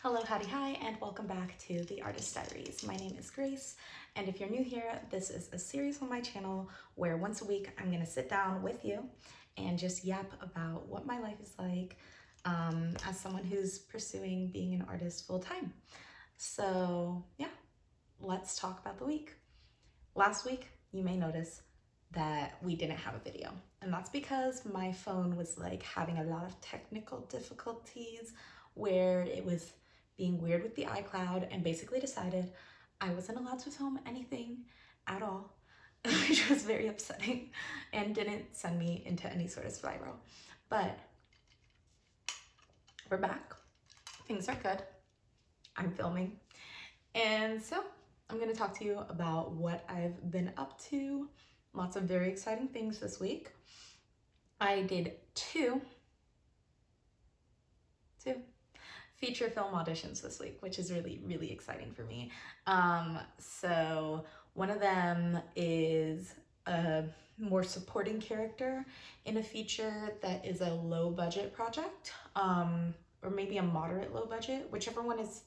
Hello, howdy, hi, and welcome back to the Artist Diaries. My name is Grace, and if you're new here, this is a series on my channel where once a week I'm gonna sit down with you and just yap about what my life is like as someone who's pursuing being an artist full time. So yeah, let's talk about the week. Last week, you may notice that we didn't have a video, and that's because my phone was like having a lot of technical difficulties where it was being weird with the iCloud and basically decided I wasn't allowed to film anything at all, which was very upsetting and didn't send me into any sort of spiral. But we're back. Things are good. I'm filming. And so I'm going to talk to you about what I've been up to. Lots of very exciting things this week. I did two feature film auditions this week, which is really, really exciting for me. So one of them is a more supporting character in a feature that is a low budget project, or maybe a moderate low budget, whichever one is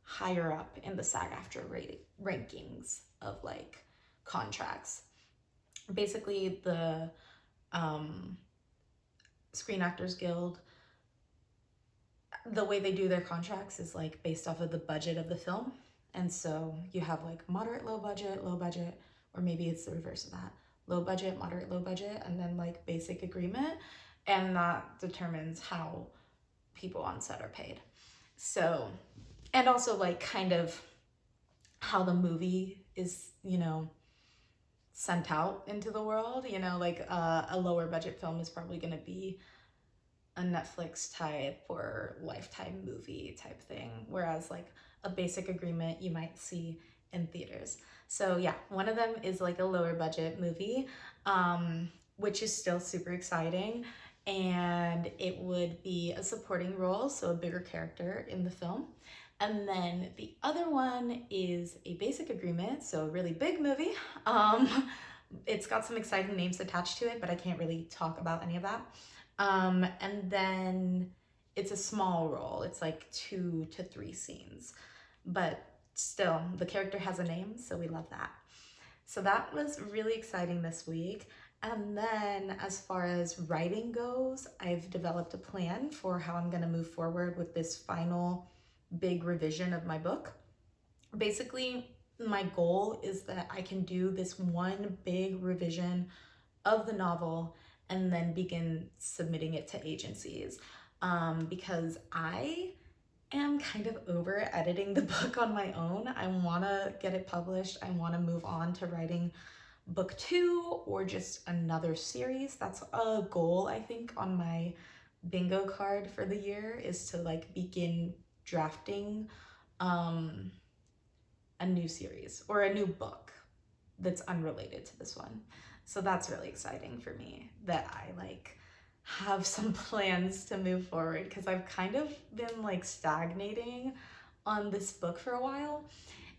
higher up in the SAG-AFTRA rankings of like contracts. Basically, the Screen Actors Guild, the way they do their contracts is like based off of the budget of the film. And so you have like moderate, low budget, or maybe it's the reverse of that. Low budget, moderate, low budget, and then like basic agreement. And that determines how people on set are paid. So, and also like kind of how the movie is, sent out into the world. Like a lower budget film is probably going to be a Netflix type or Lifetime movie type thing, whereas like a basic agreement you might see in theaters. So yeah, one of them is like a lower budget movie, which is still super exciting, and it would be a supporting role, so a bigger character in the film. And then the other one is a basic agreement, so a really big movie. It's got some exciting names attached to it, but I can't really talk about any of that. And then it's a small role. It's like 2 to 3 scenes, but still the character has a name, so we love that. So that was really exciting this week. And then as far as writing goes, I've developed a plan for how I'm going to move forward with this final big revision of my book. Basically, my goal is that I can do this one big revision of the novel and then begin submitting it to agencies, because I am kind of over editing the book on my own. I want to get it published. I want to move on to writing book 2 or just another series. That's a goal, I think, on my bingo card for the year, is to like begin drafting a new series or a new book that's unrelated to this one. So that's really exciting for me, that I like have some plans to move forward, because I've kind of been like stagnating on this book for a while,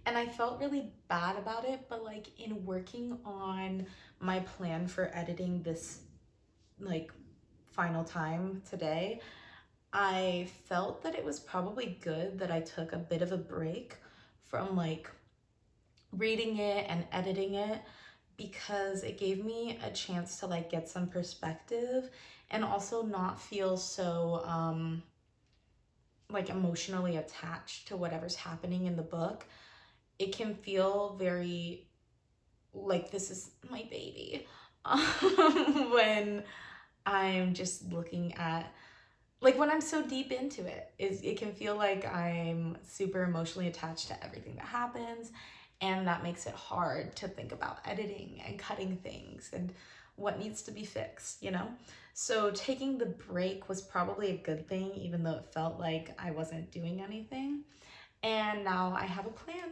and I felt really bad about it. But like in working on my plan for editing this like final time today, I felt that it was probably good that I took a bit of a break from like reading it and editing it, because it gave me a chance to like get some perspective and also not feel so like emotionally attached to whatever's happening in the book. It can feel very like this is my baby when I'm just looking at, like when I'm so deep into it, it can feel like I'm super emotionally attached to everything that happens, and that makes it hard to think about editing and cutting things and what needs to be fixed. So taking the break was probably a good thing, even though it felt like I wasn't doing anything. And now I have a plan.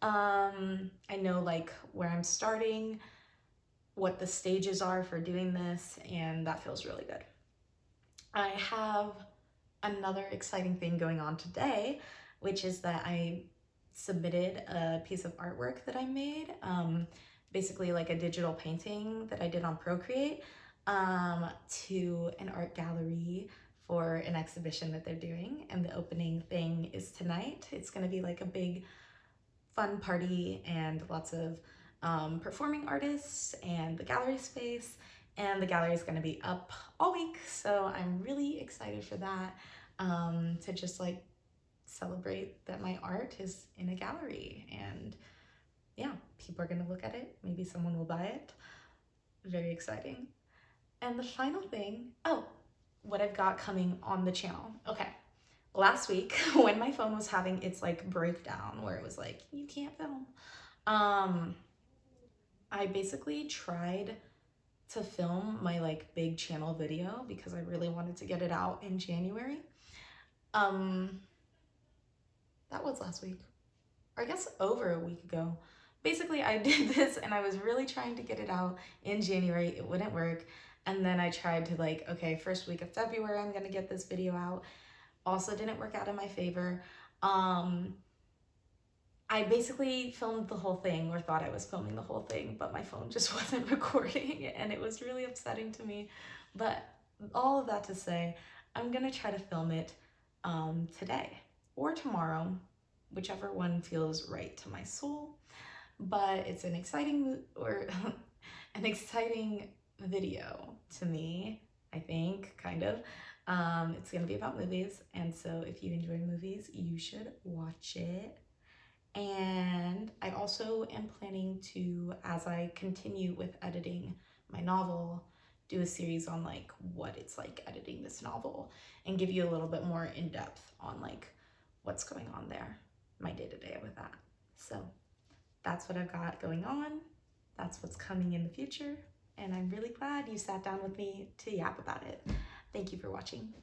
I know like where I'm starting, what the stages are for doing this, and that feels really good. I have another exciting thing going on today, which is that I submitted a piece of artwork that I made, basically like a digital painting that I did on Procreate, to an art gallery for an exhibition that they're doing, and the opening thing is tonight. It's going to be like a big fun party and lots of performing artists and the gallery space, and the gallery is going to be up all week, so I'm really excited for that, to just like celebrate that my art is in a gallery, and yeah, people are going to look at it, maybe someone will buy it. Very exciting. And the final thing, oh, what I've got coming on the channel. Okay, last week when my phone was having its like breakdown where it was like, you can't film, I basically tried to film my like big channel video because I really wanted to get it out in January. Um, that was last week, or I guess over a week ago. Basically, I did this and I was really trying to get it out in January. It wouldn't work. And then I tried to like, okay, first week of February, I'm gonna get this video out. Also didn't work out in my favor. I basically filmed the whole thing, or thought I was filming the whole thing, but my phone just wasn't recording, and it was really upsetting to me. But all of that to say, I'm gonna try to film it today or tomorrow, whichever one feels right to my soul. But it's an exciting or an exciting video to me, I think, kind of. It's gonna be about movies, and so if you enjoy movies, you should watch it. And I also am planning to, as I continue with editing my novel, do a series on like what it's like editing this novel and give you a little bit more in depth on like what's going on there, my day-to-day with that. So that's what I've got going on. That's what's coming in the future. And I'm really glad you sat down with me to yap about it. Thank you for watching.